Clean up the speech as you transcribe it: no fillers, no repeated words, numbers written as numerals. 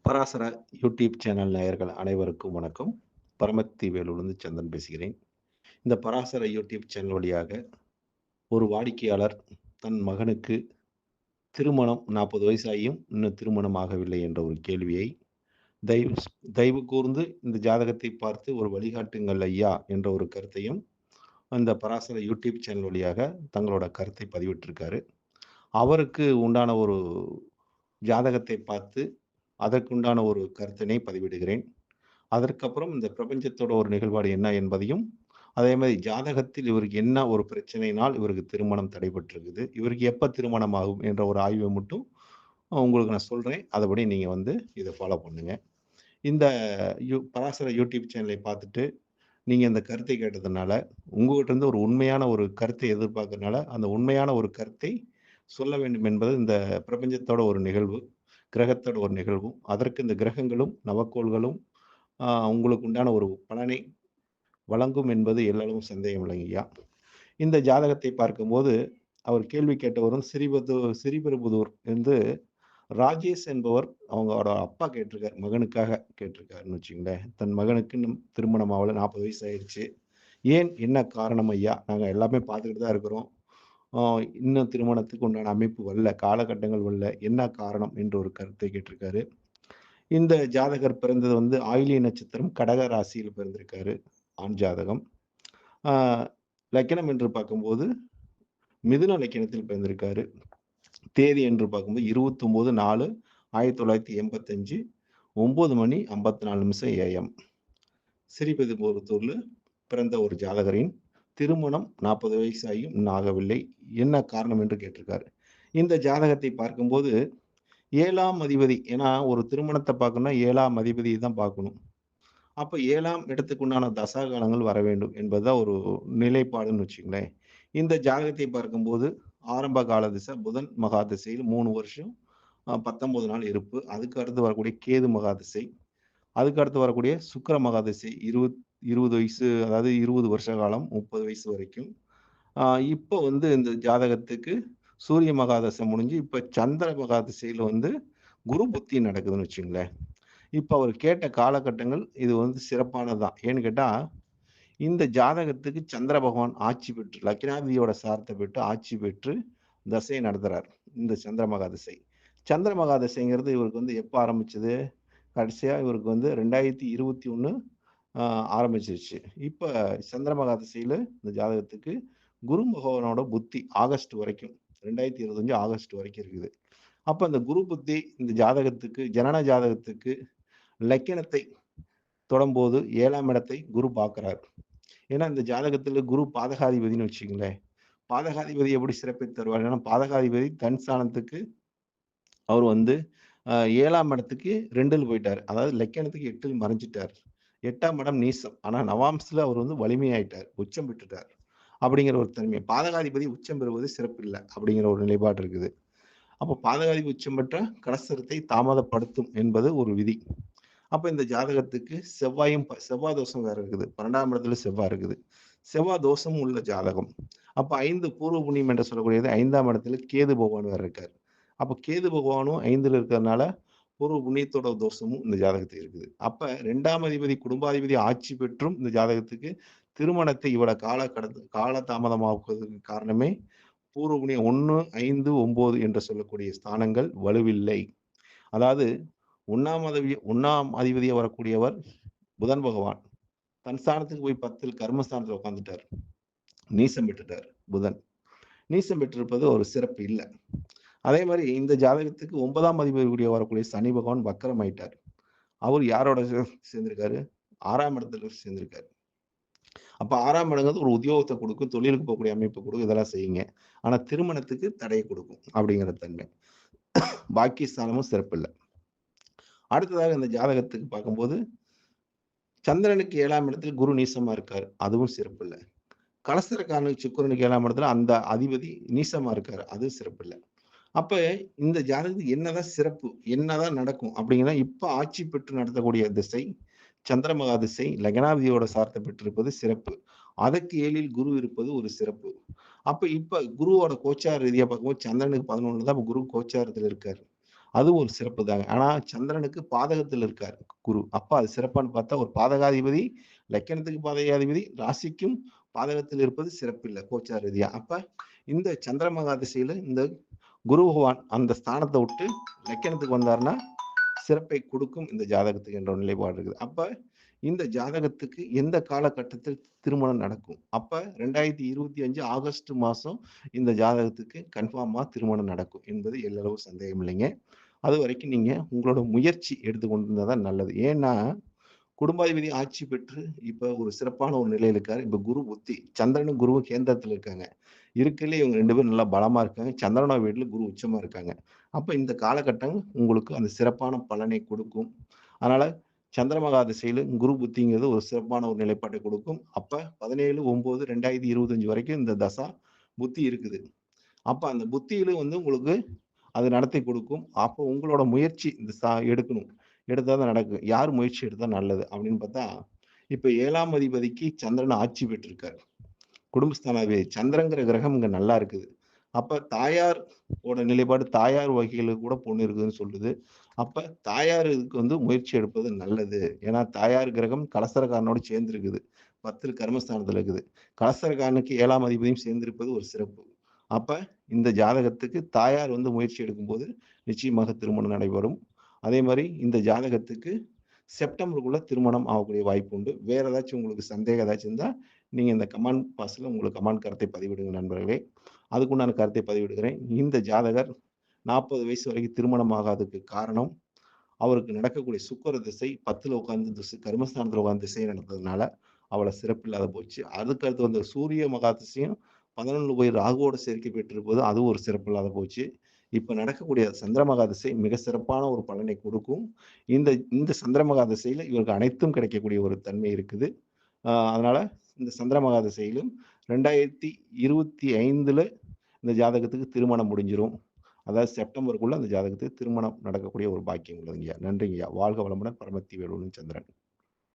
Parasara YouTube channel நேயர்கள் அனைவருக்கும் வணக்கம். பரமத்தி வேலூர்லேருந்து சந்தன் பேசுகிறேன். இந்த பராசர யூடியூப் சேனல் வழியாக ஒரு வாடிக்கையாளர் தன் மகனுக்கு திருமணம் 40 வயசாகியும் இன்னும் திருமணம் ஆகவில்லை என்ற ஒரு கேள்வியை தயவு தயவு கூர்ந்து இந்த ஜாதகத்தை பார்த்து ஒரு வழிகாட்டுங்கள் ஐயா என்ற ஒரு கருத்தையும் அந்த பராசர யூடியூப் சேனல் வழியாக தங்களோட கருத்தை பதிவிட்டிருக்காரு. அவருக்கு உண்டான ஒரு ஜாதகத்தை பார்த்து அதற்குண்டான ஒரு கருத்தினை பதிவிடுகிறேன். அதற்கப்புறம் இந்த பிரபஞ்சத்தோட ஒரு நிகழ்வாடு என்ன என்பதையும், அதே மாரி ஜாதகத்தில் இவருக்கு என்ன ஒரு பிரச்சனையினால் இவருக்கு திருமணம் தடைபட்டிருக்குது. இவருக்கு எப்ப திருமணம் ஆகும் என்ற ஒரு ஆய்வை மட்டும் உங்களுக்கு நான் சொல்றேன். அதுபடி நீங்க வந்து இத ஃபாலோ பண்ணுங்க. இந்த பராசர யூடியூப் சேனலை பார்த்துட்டு, நீங்க இந்த கருத்தை கேட்டதுனால, உங்ககிட்ட இருந்து ஒரு உண்மையான ஒரு கருத்தை எதிர்பார்க்கறனால, அந்த உண்மையான ஒரு கருத்தை சொல்ல வேண்டும் என்பது இந்த பிரபஞ்சத்தோட ஒரு நிகழ்வு. கிரகத்தோட ஒரு நிகழ்வும். அதற்கு இந்த கிரகங்களும், நவக்கோள்களும் உங்களுக்கு உண்டான ஒரு பலனை வழங்கும் என்பது எல்லளவும் சந்தேகம் இல்லைங்கய்யா. இந்த ஜாதகத்தை பார்க்கும்போது, அவர் கேள்வி கேட்டவரும் ஸ்ரீபெரும்புதூர் இருந்து ராஜேஷ் என்பவர் அவங்களோட அப்பா கேட்டிருக்காரு. மகனுக்காக கேட்டிருக்காருன்னு வச்சுக்கங்களேன். தன் மகனுக்கு இன்னும் திருமணம் ஆவல 40 வயசு ஆயிருச்சு. ஏன்? என்ன காரணம் ஐயா? நாங்க எல்லாமே பார்த்துக்கிட்டு தான் இருக்கிறோம். ஆ இன்னும் திருமணத்துக்கு உண்டான அமைப்பு வரல. காலகட்டங்கள் வரல. என்ன காரணம்? என்ற ஒரு கருத்தை கேட்டிருக்காரு. இந்த ஜாதகர் பிறந்தது வந்து ஆயில்ய நட்சத்திரம் கடக ராசியில் பிறந்திருக்காரு. ஆண் ஜாதகம். ஆ லக்கினம் என்று பார்க்கும்போது மிதுன லக்கினத்தில் பிறந்திருக்காரு. தேதி என்று பார்க்கும்போது 29/4/1985 9 மணி 54 நிமிஷம் AM. ஸ்ரீபெரும்புதூர்ல பிறந்த ஒரு ஜாதகரின் திருமணம் 40 வயசாகியும் இன்னும் ஆகவில்லை. என்ன காரணம் என்று கேட்டிருக்காரு. இந்த ஜாதகத்தை பார்க்கும்போது 7ஆம் அதிபதி, ஏன்னா ஒரு திருமணத்த பார்க்கணும்னா 7ஆம் அதிபதிய தான் பார்க்கணும். அப்ப 7ஆம் இடத்துக்கு உண்டான தசா காலங்கள் வர வேண்டும் என்பதுதான் ஒரு நிலைப்பாடுன்னு வச்சுக்கங்களேன். இந்த ஜாதகத்தை பார்க்கும்போது ஆரம்ப கால திசை புதன் மகா திசையில் 3 வருஷம் 19 நாள் இருப்பு. அதுக்கு அடுத்து வரக்கூடிய கேது மகா திசை. அதுக்கு அடுத்து வரக்கூடிய சுக்கிர மகா திசை 20 வயசு, அதாவது 20 வருஷ காலம் 30 வயசு வரைக்கும். ஆ இப்போ வந்து இந்த ஜாதகத்துக்கு சூரிய மகாதசை முடிஞ்சு, இப்ப சந்திர மகாதசையில வந்து குரு புத்தி நடக்குதுன்னு வச்சுக்கங்களேன். இப்ப அவர் கேட்ட காலகட்டங்கள் இது வந்து சிறப்பானது தான். ஏன்னு கேட்டா, இந்த ஜாதகத்துக்கு சந்திர பகவான் ஆட்சி பெற்று, லக்னாதிபதியோட சாரத்த பெற்று ஆட்சி பெற்று தசைய நடத்துறார். இந்த சந்திர மகாதசை. சந்திர மகாதசைங்கிறது இவருக்கு வந்து எப்ப ஆரம்பிச்சது? கடைசியா இவருக்கு வந்து 2021 ஆ ஆரம்பிச்சிருச்சு. இப்ப சந்திர மகாதசையில இந்த ஜாதகத்துக்கு குரு பகவானோட புத்தி ஆகஸ்ட் வரைக்கும் 2025 ஆகஸ்ட் வரைக்கும் இருக்குது. அப்ப அந்த குரு புத்தி இந்த ஜாதகத்துக்கு ஜனன ஜாதகத்துக்கு லக்கினத்தை தொடும்போது 7ஆம் இடத்தை குரு பார்க்கிறார். ஏன்னா இந்த ஜாதகத்துல குரு பாதகாதிபதின்னு வச்சுக்கங்களேன். பாதகாதிபதி எப்படி சிறப்பித்து தருவார்? ஏன்னா பாதகாதிபதி தன் ஸ்தானத்துக்கு அவர் வந்து 7ஆம் இடத்துக்கு 2ல் போயிட்டாரு. அதாவது லக்கினத்துக்கு 8ல் மறைஞ்சிட்டார். 8ஆம் இடம் நீசம். ஆனா நவாம்ஸ்ல அவர் வந்து வலிமையாயிட்டார். உச்சம் பெற்றுட்டார். அப்படிங்கிற ஒரு தன்மை. பாதகாதிபதி உச்சம் பெறுவது சிறப்பில்ல. அப்படிங்கிற ஒரு நிலைப்பாடு இருக்குது. அப்ப பாதகாதிபதி உச்சம் பெற்ற கலஸ்திரத்தை தாமதப்படுத்தும் என்பது ஒரு விதி. அப்ப இந்த ஜாதகத்துக்கு செவ்வாய் தோஷம் வேற இருக்குது. 12ஆம் இடத்துல செவ்வாய் இருக்குது. செவ்வாய் தோஷம் உள்ள ஜாதகம். அப்ப 5 பூர்வ புண்ணியம் என்று சொல்லக்கூடியது 5ஆம் இடத்துல கேது பகவான் வேற இருக்காரு. அப்ப கேது பகவானும் 5ல இருக்கிறதுனால பூர்வ புண்ணியத்தோட தோஷமும் இந்த ஜாதகத்துக்கு இருக்குது. அப்ப 2ஆம் அதிபதி குடும்பாதிபதி ஆட்சி பெற்றும் இந்த ஜாதகத்துக்கு திருமணத்தை இவ்வளவு கால தாமதமாக்குவதற்கு காரணமே பூர்வ புண்ணியம் 1, 5, 9 என்று சொல்லக்கூடிய ஸ்தானங்கள் வலுவில்லை. அதாவது 1ஆம் அதிபதியா வரக்கூடியவர் புதன் பகவான். தன் ஸ்தானத்துக்கு போய் 10ல் கர்மஸ்தானத்துல உட்கார்ந்துட்டார். நீசம் பெற்றுட்டார் புதன். நீசம் பெற்றிருப்பது ஒரு சிறப்பு இல்ல. அதே மாரி இந்த ஜாதகத்துக்கு 9ஆம் அதிபதி கூடிய வரக்கூடிய சனி பகவான் வக்கரம் ஆயிட்டார். அவர் யாரோட சேர்ந்திருக்காரு? 6ஆம் இடத்துல சேர்ந்திருக்காரு. அப்ப 6ஆம் இடங்கிறது ஒரு உத்தியோகத்த குடுக்கும், தொழிலுக்கு போகக்கூடிய அமைப்ப குடுக்கும், இதெல்லாம் செய்யுங்க. ஆனா திருமணத்துக்கு தடைய குடுக்கும் அப்படிங்கிற தன்மை. பாக்கியஸ்தானமும் சிறப்பில்ல. அடுத்ததாக இந்த ஜாதகத்துக்கு பார்க்கும்போது, சந்திரனுக்கு 7ஆம் இடத்துல குரு நீசமா இருக்காரு. அதுவும் சிறப்பில்ல. கலஸ்திரக்காரனுக்கு சுக்கிரனுக்கு 7ஆம் இடத்துல அந்த அதிபதி நீசமா இருக்காரு. அதுவும் சிறப்பில்ல. அப்ப இந்த ஜாதகத்துக்கு என்னதான் சிறப்பு? என்னதான் நடக்கும்? அப்படிங்கன்னா, இப்ப ஆட்சி பெற்று நடத்தக்கூடிய திசை, சந்திரமகா திசை, லக்னாதிபதியோட சாரத்த பெற்றிருப்பது சிறப்பு. அதற்கு 7ல் குரு இருப்பது ஒரு சிறப்பு. அப்ப இப்ப குருவோட கோச்சார ரீதியா பார்க்கும்போது சந்திரனுக்கு 11ல தான் குரு கோச்சாரத்துல இருக்காரு. அது ஒரு சிறப்பு தாங்க. ஆனா சந்திரனுக்கு பாதகத்துல இருக்காரு குரு. அப்ப அது சிறப்பான்னு பார்த்தா ஒரு பாதகாதிபதி, லக்கினத்துக்கு பாதகாதிபதி, ராசிக்கும் பாதகத்தில் இருப்பது சிறப்பில்ல கோச்சார ரீதியா. அப்ப இந்த சந்திரமகா திசையில இந்த குரு பகவான் அந்த ஸ்தானத்த விட்டு லக்கினத்துக்கு வந்தாருன்னா, சிறப்பை குடுக்கும் இந்த ஜாதகத்துக்கு என்ற ஒரு நிலைப்பாடு இருக்குது. அப்ப இந்த ஜாதகத்துக்கு எந்த காலகட்டத்தில் திருமணம் நடக்கும்? அப்ப 2025 ஆகஸ்ட் மாசம் இந்த ஜாதகத்துக்கு கன்ஃபார்மா திருமணம் நடக்கும் என்பது எல்லளவு சந்தேகம் இல்லைங்க. அதுவரைக்கும் நீங்க உங்களோட முயற்சி எடுத்துக்கொண்டு இருந்தா தான் நல்லது. ஏன்னா, குடும்பாதிபதி ஆட்சி பெற்று இப்ப ஒரு சிறப்பான ஒரு நிலையில இருக்காரு. இப்ப குரு புத்தி சந்திரனும் குருவும் கேந்திரத்துல இருக்காங்க. இருக்கையிலே இவங்க 2 பேரும் நல்லா பலமா இருக்காங்க. சந்திரனோட வீட்ல குரு உச்சமா இருக்காங்க. அப்ப இந்த காலகட்டம் உங்களுக்கு அந்த சிறப்பான பலனை கொடுக்கும். அதனால சந்திரமகா திசையில குரு புத்திங்கிறது ஒரு சிறப்பான ஒரு நிலைப்பாட்டை கொடுக்கும். அப்ப 17/9/2025 வரைக்கும் இந்த தசா புத்தி இருக்குது. அப்ப அந்த புத்தியிலும் உங்களுக்கு அது நடத்தி கொடுக்கும். அப்போ உங்களோட முயற்சி இந்த எடுக்கணும். எடுத்தா தான் நடக்கும். யார் முயற்சி எடுத்தா நல்லது அப்படின்னு பார்த்தா, இப்ப 7ஆம் அதிபதிக்கு சந்திரன் ஆட்சி பெற்றிருக்காரு. குடும்பஸ்தானாதிபதி சந்திரங்கிற கிரகம் இங்க நல்லா இருக்குது. அப்ப தாயார் ஓட நிலைப்பாடு தாயார் வகையில கூட பொண்ணு இருக்குதுன்னு சொல்லுது. அப்ப தாயார் இதுக்கு முயற்சி எடுப்பது நல்லது. ஏன்னா தாயார் கிரகம் கலசரக்காரனோட சேர்ந்திருக்குது. 10 கர்மஸ்தானத்துல இருக்குது. கலசரக்காரனுக்கு 7ஆம் அதிபதியும் சேர்ந்திருப்பது ஒரு சிறப்பு. அப்ப இந்த ஜாதகத்துக்கு தாயார் முயற்சி எடுக்கும்போது நிச்சயமாக திருமணம் நடைபெறும். அதே மாரி இந்த ஜாதகத்துக்கு செப்டம்பருக்குள்ள திருமணம் ஆகக்கூடிய வாய்ப்பு உண்டு. வேற ஏதாச்சும் உங்களுக்கு சந்தேகம் ஏதாச்சும் இருந்தா, நீங்க இந்த கமெண்ட் பாக்ஸ்ல உங்களுக்கு கமெண்ட் கருத்தை பதிவிடுங்க நண்பர்களே. அதுக்குண்டான கருத்தை பதிவிடுகிறேன். இந்த ஜாதகர் 40 வயசு வரைக்கும் திருமணம் ஆகாததுக்கு காரணம், அவருக்கு நடக்கக்கூடிய சுக்கிர திசை 10ல உட்கார்ந்து கர்மஸ்தானத்துல உட்கார்ந்து திசை நடந்ததுனால, அவ்வளவு சிறப்பில்லாத போச்சு. அதுக்கு அடுத்து வந்த சூரிய மகா திசையும் 11ல போய் ராகுவோட சேர்க்கை பெற்றிருப்பது, அதுவும் ஒரு சிறப்பில்லாத போச்சு. இப்ப நடக்கக்கூடிய சந்திரமகா திசை மிக சிறப்பான ஒரு பலனை கொடுக்கும். இந்த இந்த சந்திரமகா திசையில இவருக்கு அனைத்தும் கிடைக்கக்கூடிய ஒரு தன்மை இருக்குது. அதனால இந்த சந்திரமகா திசையிலும் 2025ல இந்த ஜாதகத்துக்கு திருமணம் முடிஞ்சிரும். அதாவது செப்டம்பருக்குள்ள அந்த ஜாதகத்துக்கு திருமணம் நடக்கக்கூடிய ஒரு பாக்கியம் உள்ளதுங்கய்யா. நன்றிங்கய்யா. வாழ்க வளமுடன். பரமத்தி வேலுடன் சந்திரன்.